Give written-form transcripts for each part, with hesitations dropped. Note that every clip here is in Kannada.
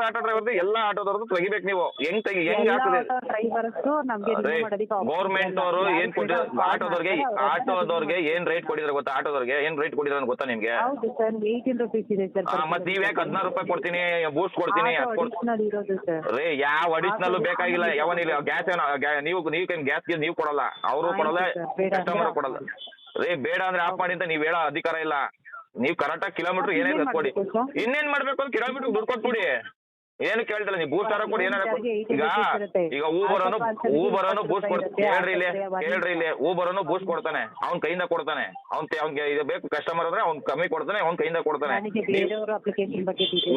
ಯಾರು ಆಟೋ ಡ್ರೈವರ್ ಎಲ್ಲ ಆಟೋದವ್ರದ್ದು ತೆಗಿಬೇಕು ನೀವು. ಹೆಂಗ್ ಆಗ್ತದೆ ಗೌರ್ಮೆಂಟ್ ಅವರು ಏನ್ ಕೊಟ್ಟಿದ್ರು ಆಟೋದವ್ರಿಗೆ ಏನ್ ರೇಟ್ ಕೊಟ್ಟಿದ್ರೆ ಗೊತ್ತಾ? ಆಟೋದವ್ರಿಗೆ ಏನ್ ರೇಟ್ ಕೊಟ್ಟಿದ್ರೆ ಗೊತ್ತಾ ನಿಮ್ಗೆ? ಮತ್ ನೀವ್ ಯಾಕೆ 16 ರೂಪಾಯಿ ಕೊಡ್ತೀನಿ ಬೂಸ್ಟ್ ಕೊಡ್ತೀನಿ ರೀ? ಯಾವ ಅಡಿಷನಲ್ ಬೇಕಾಗಿಲ್ಲ. ಯಾವನಿಲ್ಲ ಗ್ಯಾಸ್ ನೀವು ಗ್ಯಾಸ್ಗೆ ನೀವು ಕೊಡಲ್ಲ, ಅವರು ಕೊಡಲ್ಲ, ಕಸ್ಟಮರ್ ಕೊಡಲ್ಲ ರೀ. ಬೇಡ ಅಂದ್ರೆ ಆಫ್ ಮಾಡಿ ಅಂತ ನೀವ್ ಹೇಳೋ ಅಧಿಕಾರ ಇಲ್ಲ. ನೀವ್ ಕರೆಕ್ಟಾಗಿ ಕಿಲೋಮೀಟರ್ ಏನೇ ಕೊಡಿ. ಇನ್ನೇನ್ ಮಾಡ್ಬೇಕು ಅಂತ ಕಿಲೋಮೀಟರ್ ದುಡ್ಡು ಕೊಟ್ಬಿಡಿ. ಏನು ಕೇಳ್ತಿಲ್ಲ ನೀವು ಬೂಸ್ಟ್ ಆರ ಕೊಡಿ ಏನಾರ. ಈಗ ಊಬರನು ಬೂಸ್ಟ್ ಕೊಡ್ತಾನೆ. ಕೇಳ್ರಿ ಇಲ್ಲಿ ಊಬರನು ಬೂಸ್ಟ್ ಕೊಡ್ತಾನೆ, ಅವ್ನ ಕೈಯಿಂದ ಕೊಡ್ತಾನೆ. ಅವ್ನಿಗೆ ಇದು ಬೇಕು ಕಸ್ಟಮರ್ ಅಂದ್ರೆ ಅವ್ನ್ ಕಮ್ಮಿ ಕೊಡ್ತಾನೆ, ಅವ್ನ ಕೈಯಿಂದ ಕೊಡ್ತಾನೆ.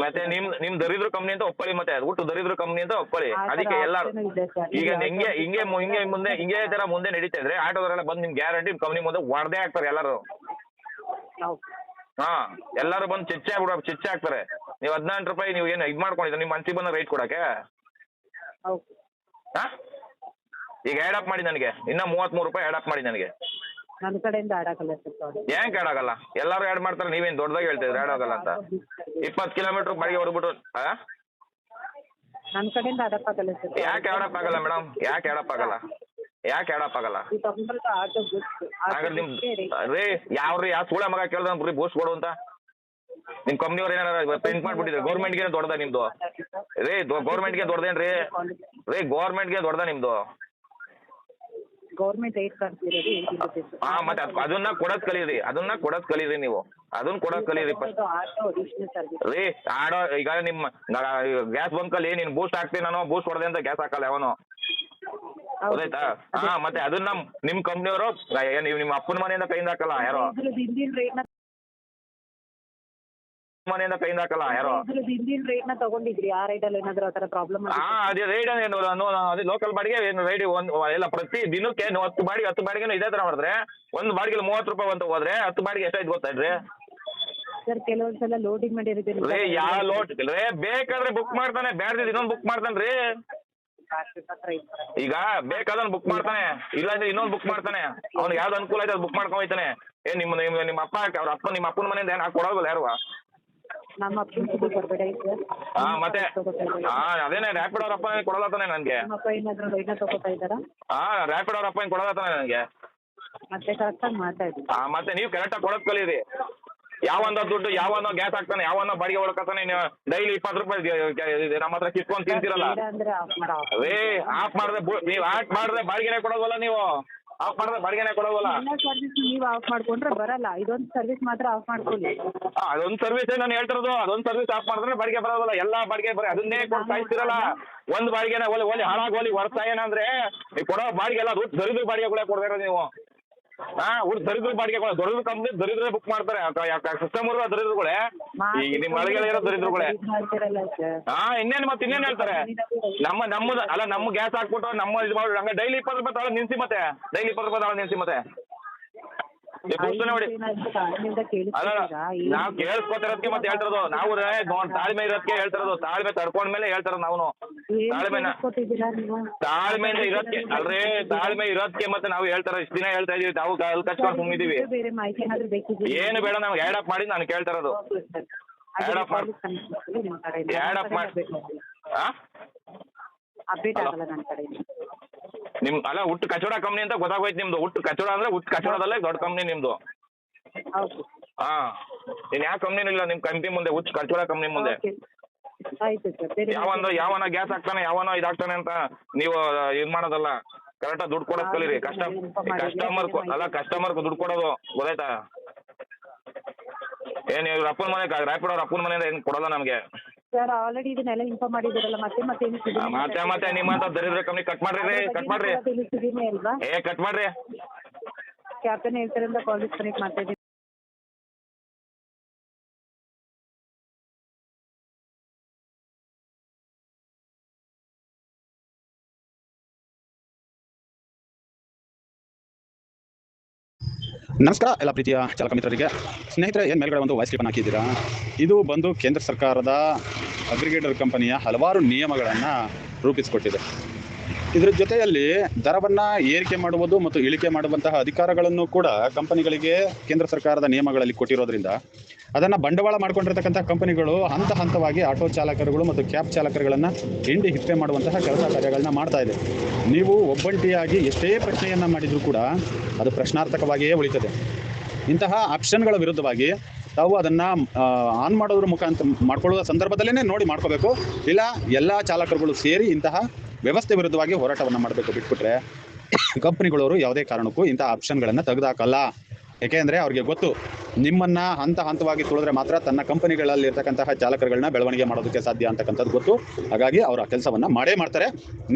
ಮತ್ತೆ ನಿಮ್ ದರಿದ್ರ ಕಂಪ್ನಿ ಅಂತ ಒಪ್ಪಳಿ, ಮತ್ತೆ ಒಟ್ಟು ದರಿದ್ರ ಕಂಪ್ನಿ ಅಂತ ಒಪ್ಪಳಿ. ಅದಕ್ಕೆ ಎಲ್ಲಾರು ಈಗ ಹಿಂಗೆ ತರ ಮುಂದೆ ನಡೀತಾ ಇದ್ರೆ ಆಟೋದವರೆಲ್ಲ ಬಂದು ನಿಮ್ ಗ್ಯಾರಂಟಿ ಕಂಪ್ನಿ ಮುಂದೆ ಹೊಡೆದೇ ಆಗ್ತಾರೆ ಎಲ್ಲರೂ. ಎಲ್ಲರೂ ಬಂದು ಚಿಚ್ಚೆ ಹಾಕ್ತಾರೆ. ನೀವು 18 ರೂಪಾಯಿ ನೀವು ಏನು ಇದು ಮಾಡ್ಕೊಂಡಿದ್ರೆ ನಿಮ್ಮ ಮನ್ಸಿಗೆ ಬಂದ ರೈಟ್ ಕೊಡಕ್ಕೆ. ಈಗ ಆ್ಯಡ್ ಅಪ್ ಮಾಡಿ ನನಗೆ ಇನ್ನ 33 ರೂಪಾಯಿ ಆ್ಯಡ್ ಅಪ್ ಮಾಡಿ ನನಗೆ. ನನ್ನ ಕಡೆಯಿಂದ ಆ್ಯಡ್ ಆಗಲ್ಲ ಸರ್. ಯಾಕೆ ಆ್ಯಡ್ ಆಗಲ್ಲ? ಎಲ್ಲರೂ ಆ್ಯಡ್ ಮಾಡ್ತಾರೆ, ನೀವೇನು ದೊಡ್ಡದಾಗಿ ಹೇಳ್ತಿದ್ರೆ ಆ್ಯಡ್ ಆಗಲ್ಲ ಅಂತ. 20 ಕಿಲೋಮೀಟರ್ ಬಾಡಿಗೆ ಹೊರಬಿಟ್ಟು ನನ್ನ ಕಡೆಯಿಂದ ಆ್ಯಡ್ ಅಪ್ ಆಗಲ್ಲ ಸರ್. ಯಾಕೆ ಆ್ಯಡ್ ಅಪ್ ಆಗಲ್ಲ ಮೇಡಮ್? ಯಾಕೆ ಆ್ಯಡ್ ಅಪ್ ಆಗಲ್ಲ? ಹಾಗಾದ್ರೆ ನಿಮ್ ರೀ ಯಾವ ಸುಳೆ ಮಗ ಕೇಳ್ದ ಬೂಸ್ಟ್ ಕೊಡು ಅಂತ ನಿಮ್ ಕಂಪ್ನಿಯವ್ರು ಏನಾರ ಪ್ರಿಂಟ್ ಮಾಡ್ಬಿಟ್ಟಿದ್ರೆ ಗೌರ್ಮೆಂಟ್ಗೆ ದೊಡ್ಡದ ನಿಮ್ದು ರೀ? ಗೌರ್ಮೆಂಟ್ಗೆ ದೊಡ್ಡದೇನ್ರಿ ರೀ? ಗೌರ್ಮೆಂಟ್ಗೆ ದೊಡ್ಡದ ನಿಮ್ದು? ಗೌರ್ಮೆಂಟ್ ಮತ್ತೆ ಅದನ್ನ ಕೊಡೋದ್ ಕಲೀರಿ ನೀವು. ಅದನ್ನ ಕೊಡೋದ್ ಕಲೀರಿ ಫಸ್ಟ್ ರೀ. ಆಡೋ ಈಗ ನಿಮ್ಮ ಗ್ಯಾಸ್ ಬಂಕಲ್ಲಿ ನೀನ್ ಬೂಸ್ಟ್ ಹಾಕ್ತೀನಿ ನಾನು, ಬೂಸ್ಟ್ ಹೊಡೆದೆ ಅಂತ ಗ್ಯಾಸ್ ಹಾಕಲ್ಲ ಅವನು, ಗೊತ್ತಾಯ್ತಾ? ಮತ್ತೆ ಅದನ್ನ ನಿಮ್ ಕಂಪ್ನಿಯವರು ನಿಮ್ಮ ಅಪ್ಪನ ಮನೆಯಿಂದ ಕೈಯಿಂದ ಹಾಕಲ್ಲ ಯಾರೋ, ಮನೆಯಿಂದ ಕೈಯಿಂದ ಹಾಕಲ್ಲ ಯಾರೋ. ಅದೇ ರೈಡ್ ಏನು ಅದೇ ಲೋಕಲ್ ಬಾಡಿಗೆ ಏನು ರೈಡ್ ಎಲ್ಲ ಪ್ರತಿ ದಿನಕ್ಕೆ 10 ಬಾಡಿಗೆ ಇದೇ ತರ ಮಾಡಿದ್ರೆ ಒಂದು ಬಾಡಿಗೆ 30 ರೂಪಾಯಿ ಅಂತ ಹೋದ್ರೆ 10 ಬಾಡಿಗೆ ಎಷ್ಟಾಯ್ತು ಗೊತ್ತಾಯ್ತ್ರಿ? ಕೆಲವೊಂದ್ಸಲ ಲೋಡಿಂಗ್ ಮಾಡಿರೋದಿಲ್ಲ. ಯಾವ ಲೋಡ್ ಬೇಕಾದ್ರೆ ಬುಕ್ ಮಾಡ್ತಾನೆ, ಬೇಡದಿದ್ದು ಇನ್ನೊಂದು ಬುಕ್ ಮಾಡ್ತಾನೆ ರೀ. ಈಗ ಬೇಕಾದನ್ ಬುಕ್ ಮಾಡ್ತಾನೆ, ಇಲ್ಲಾಂದ್ರೆ ಇನ್ನೊಂದು ಬುಕ್ ಮಾಡ್ತಾನೆ. ಅವ್ನಿಗೆ ಯಾವ್ದು ಅನುಕೂಲ ಆಯ್ತು ಅದು ಬುಕ್ ಮಾಡ್ಕೊಂಡ್ ಹೋಯ್ತಾನೆ. ಏನ್ ನಿಮ್ಮ ಅಪ್ಪ ಅವ್ರ ಅಪ್ಪ ನಿಮ್ಮ ಅಪ್ಪನ ಮನೆಯಿಂದ ಏನ್ ಕೊಡೋದಿಲ್ಲ ಯಾರು? ಮತ್ತೆ ಅದೇನೆ ರ್ಯಾಪಿಡ್ ಅವ್ರ ಅಪ್ಪ ಕೊಡಲತ್ತಾನೆ ನನ್ಗೆ. ರ್ಯಾಪಿಡ್ ಅವ್ರ ಅಪ್ಪ ಕೊಡಲತ್ತಾನೆ ನನಗೆ. ಮತ್ತೆ ನೀವು ಕರೆಕ್ಟಾಗಿ ಕೊಡೋದ್ ಕಲೀರಿ. ಯಾವೊಂದೋ ದುಡ್ಡು ಯಾವನೋ ಗ್ಯಾಸ್ ಹಾಕ್ತಾನೆ, ಯಾವನೋ ಬಾಡಿಗೆ ಹೊಡ್ಕತಾನೆ. ನೀವು ಡೈಲಿ 20 ರೂಪಾಯಿ ನಮ್ಮ ಹತ್ರ ಕಿತ್ಕೊಂಡು ತಿಂತೀರಲ್ಲ ರೇ. ಆಫ್ ಮಾಡಿದ್ರೆ ನೀವು ಆಫ್ ಮಾಡಿದ್ರೆ ಬಾಡಿಗೆನೆ ಕೊಡೋದಲ್ಲ, ನೀವು ಆಫ್ ಮಾಡಿದ್ರೆ ಬಾಡಿಗೆನೆ ಕೊಡೋದಲ್ಲ. ನೀವು ಆಫ್ ಮಾಡ್ಕೊಂಡ್ರೆ ಬರಲ್ಲ, ಇದೊಂದು ಸರ್ವಿಸ್ ಮಾತ್ರ ಆಫ್ ಮಾಡ್ಕೊಳ್ಳಿ. ಅದೊಂದು ಸರ್ವಿಸ್ ನಾನು ಹೇಳ್ತಿರೋದು. ಅದೊಂದು ಸರ್ವಿಸ್ ಆಫ್ ಮಾಡಿದ್ರೆ ಬಾಡಿಗೆ ಬರೋದಲ್ಲ. ಎಲ್ಲಾ ಬಾಡಿಗೆ ಬರೀ ಅದನ್ನೇ ಕೊಟ್ಟು ಸಾಯಿಸ್ತಿರಲ್ಲ. ಒಂದ್ ಬಾಡಿಗೆನ ಒಲಿ ಹಾಳಾಗೋಲಿ ವರ್ಷ ಏನಂದ್ರೆ ನೀವು ಕೊಡೋ ಬಾಡಿಗೆ ಎಲ್ಲ ದರಿದ್ರ ಬಾಡಿಗೆಗಳೇ ಕೊಡ್ಬೇಕ ನೀವು. ದರಿದ್ರ ಬಾಡಿಗೆ ದೊಡ್ಡ ಕಂಪ್ನಿ ದರಿದ್ರೆ ಬುಕ್ ಮಾಡ್ತಾರೆ. ಸಿಸ್ಟಮ್ ದರಿದ್ರುಗಳೇ, ಈಗ ನಿಮ್ಮ ಒಳಗೆ ಇರೋ ದರಿದ್ರುಗಳೇ. ಇನ್ನೇನು ಮತ್ತೆ ಇನ್ನೇನು ಹೇಳ್ತಾರೆ? ನಮ್ಮದು ಅಲ್ಲ, ನಮ್ಮ ಗ್ಯಾಸ್ ಹಾಕ್ಬಿಟ್ಟು ನಮ್ಮ ಇದು ಮಾಡಿ ಹಂಗೆ ಡೈಲಿ 20 ರೂಪಾಯಿ ತಗೊಳ್ಳೋದು ನಿಲ್ಸಿ, ಮತ್ತೆ ಡೈಲಿ 20 ರೂಪಾಯಿ ತಗೊಳ್ಳೋದು ನಿಲ್ಸಿ. ಮತ್ತೆ ನೋಡಿ ಅಲ್ಲ, ನಾವು ಕೇಳಿಸ್ಕೊತಿರೋದಕ್ಕೆ ಮತ್ತೆ ಹೇಳ್ತಿರೋದು. ನಾವು ತಾಳ್ಮೆ ಇರೋದಕ್ಕೆ ಹೇಳ್ತಿರೋದು. ತಾಳ್ಮೆ ತಡ್ಕೊಂಡ್ಮೇಲೆ ಹೇಳ್ತಿರೋದು ನಾವು. ತಾಳ್ಮೆಯಿಂದ ಇರೋದಕ್ಕೆ ಅಲ್ರಿ, ತಾಳ್ಮೆ ಇರೋದಕ್ಕೆ ಮತ್ತೆ ನಾವು ಹೇಳ್ತಾರ ಇಷ್ಟು ದಿನ ಹೇಳ್ತಾ ಇದೀವಿ. ನಾವು ಅಲ್ಲಿ ಕಚ್ಕೊಂಡು ಸುಮ್ಮಿದೀವಿ. ಏನು ಬೇಡ, ನಾವು ಆ್ಯಡ್ ಅಪ್ ಮಾಡಿ ನಾನು ಕೇಳ್ತಿರೋದು. ಆ್ಯಡ್ ಅಪ್ ಮಾಡಿ ನಿಮ್ ಅಲ್ಲ ಹುಟ್ಟು ಕಚೋಡ ಕಂಪ್ನಿ ಅಂತ ಗೊತ್ತಾಗೋಯ್ತು ನಿಮ್ದು. ಹುಟ್ಟು ಕಚೋಡ ಅಂದ್ರೆ ಹುಟ್ಟು ಕಚೋಡದಲ್ಲೇ ದೊಡ್ಡ ಕಂಪ್ನಿ ನಿಮ್ದು. ನೀನ್ ಯಾವ ಕಂಪ್ನಿ ಇಲ್ಲ ನಿಮ್ ಕಂಪ್ನಿ ಮುಂದೆ, ಹುಟ್ಟು ಕಚೋಡ ಕಂಪ್ನಿ ಮುಂದೆ. ಯಾವನ ಗ್ಯಾಸ್ ಹಾಕ್ತಾನೆ, ಯಾವನೋ ಇದಾಗ್ತಾನೆ ಅಂತ ನೀವು ಇದ್ ಮಾಡೋದಲ್ಲ. ಕರೆಕ್ಟಾಗಿ ದುಡ್ಡು ಕೊಡೋದು ಕಲೀರಿ. ಕಸ್ಟಮರ್ ದುಡ್ಡು ಕೊಡೋದು ಗೊತ್ತಾಯ್ತಾ? ಏನ್ ಇವ್ರ ಅಪ್ಪನ ಮನೆ ರ್ಯಾಪಿಡ್ ಅವ್ರ ಅಪ್ಪನ ಮನೆಯಿಂದ ಏನ್ ಕೊಡಲ್ಲ ನಮ್ಗೆ. ಸರ್ ಆಲ್ರೆಡಿ ಇದನ್ನೆಲ್ಲ ಇನ್ಫಾರ್ಮ್ ಮಾಡಿದಿರಲ್ಲ, ಮತ್ತೆ ನಿಮ್ಮಂತ ದರಿದ್ರ ಕಂಪ್ನಿ ಕಟ್ ಮಾಡ್ರಿ. ಕಟ್ ಮಾಡ್ರಿ. ಕ್ಯಾಪ್ಟನ್ ಹೇಳ್ತಾರಿಂದ ಕಾಲ್ ಡಿಸ್ಕನೆಕ್ಟ್ ಮಾಡ್ತಾ ಇದ್ದೀನಿ. ನಮಸ್ಕಾರ ಎಲ್ಲ ಪ್ರೀತಿಯ ಚಾಲಕ ಮಿತ್ರರಿಗೆ. ಸ್ನೇಹಿತರೆ, ಏನು ಮೇಲ್ಗಡೆ ಒಂದು ವಾಯ್ಸ್ ಕ್ಲಿಪ್ ಹಾಕಿದ್ದೀರಾ? ಇದು ಬಂದು ಕೇಂದ್ರ ಸರ್ಕಾರದ ಅಗ್ರಿಗೇಟರ್ ಕಂಪನಿಯ ಹಲವಾರು ನಿಯಮಗಳನ್ನು ರೂಪಿಸಿಕೊಟ್ಟಿದೆ. ಇದರ ಜೊತೆಯಲ್ಲಿ ದರವನ್ನು ಏರಿಕೆ ಮಾಡುವುದು ಮತ್ತು ಇಳಿಕೆ ಮಾಡುವಂತಹ ಅಧಿಕಾರಗಳನ್ನು ಕೂಡ ಕಂಪನಿಗಳಿಗೆ ಕೇಂದ್ರ ಸರ್ಕಾರದ ನಿಯಮಗಳಲ್ಲಿ ಕೊಟ್ಟಿರೋದ್ರಿಂದ ಅದನ್ನು ಬಂಡವಾಳ ಮಾಡಿಕೊಂಡಿರ್ತಕ್ಕಂಥ ಕಂಪನಿಗಳು ಹಂತ ಹಂತವಾಗಿ ಆಟೋ ಚಾಲಕರುಗಳು ಮತ್ತು ಕ್ಯಾಬ್ ಚಾಲಕರುಗಳನ್ನು ಹಿಂಡಿ ಹಿಪ್ಪೆ ಮಾಡುವಂತಹ ಕೆಲಸ ಕಾರ್ಯಗಳನ್ನ ಮಾಡ್ತಾ ಇದೆ. ನೀವು ಒಬ್ಬಂಟಿಯಾಗಿ ಎಷ್ಟೇ ಪ್ರಶ್ನೆಯನ್ನು ಮಾಡಿದರೂ ಕೂಡ ಅದು ಪ್ರಶ್ನಾರ್ಥಕವಾಗಿಯೇ ಉಳಿತದೆ. ಇಂತಹ ಆಪ್ಷನ್ಗಳ ವಿರುದ್ಧವಾಗಿ ತಾವು ಅದನ್ನು ಆನ್ ಮಾಡೋದ್ರ ಮುಖಾಂತರ ಮಾಡ್ಕೊಳ್ಳುವ ಸಂದರ್ಭದಲ್ಲೇ ನೋಡಿ ಮಾಡ್ಕೋಬೇಕು. ಇಲ್ಲ ಎಲ್ಲ ಚಾಲಕರುಗಳು ಸೇರಿ ಇಂತಹ ವ್ಯವಸ್ಥೆ ವಿರುದ್ಧವಾಗಿ ಹೋರಾಟವನ್ನು ಮಾಡಬೇಕು. ಬಿಟ್ಬಿಟ್ರೆ ಕಂಪ್ನಿಗಳವರು ಯಾವುದೇ ಕಾರಣಕ್ಕೂ ಇಂತಹ ಆಪ್ಷನ್ಗಳನ್ನು ತೆಗೆದುಹಾಕಲ್ಲ. ಏಕೆಂದರೆ ಅವ್ರಿಗೆ ಗೊತ್ತು, ನಿಮ್ಮನ್ನು ಹಂತ ಹಂತವಾಗಿ ತುಳಿದ್ರೆ ಮಾತ್ರ ತನ್ನ ಕಂಪನಿಗಳಲ್ಲಿ ಇರ್ತಕ್ಕಂತಹ ಚಾಲಕರುಗಳನ್ನ ಬೆಳವಣಿಗೆ ಮಾಡೋದಕ್ಕೆ ಸಾಧ್ಯ ಅಂತಕ್ಕಂಥದ್ದು ಗೊತ್ತು. ಹಾಗಾಗಿ ಅವರ ಕೆಲಸವನ್ನು ಮಾಡೇ ಮಾಡ್ತಾರೆ.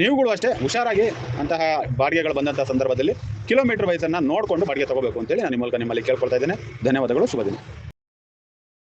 ನೀವುಗಳು ಅಷ್ಟೇ ಹುಷಾರಾಗಿ ಅಂತಹ ಬಾಡಿಗೆಗಳು ಬಂದಂಥ ಸಂದರ್ಭದಲ್ಲಿ ಕಿಲೋಮೀಟರ್ ವೈಸನ್ನು ನೋಡಿಕೊಂಡು ಬಾಡಿಗೆ ತಗೋಬೇಕು ಅಂತೇಳಿ ನಾನು ನಿಮ್ಮಲ್ಲಿ ಕೇಳ್ಕೊಳ್ತಾ ಇದ್ದೇನೆ. ಧನ್ಯವಾದಗಳು. ಶುಭ ದಿನ.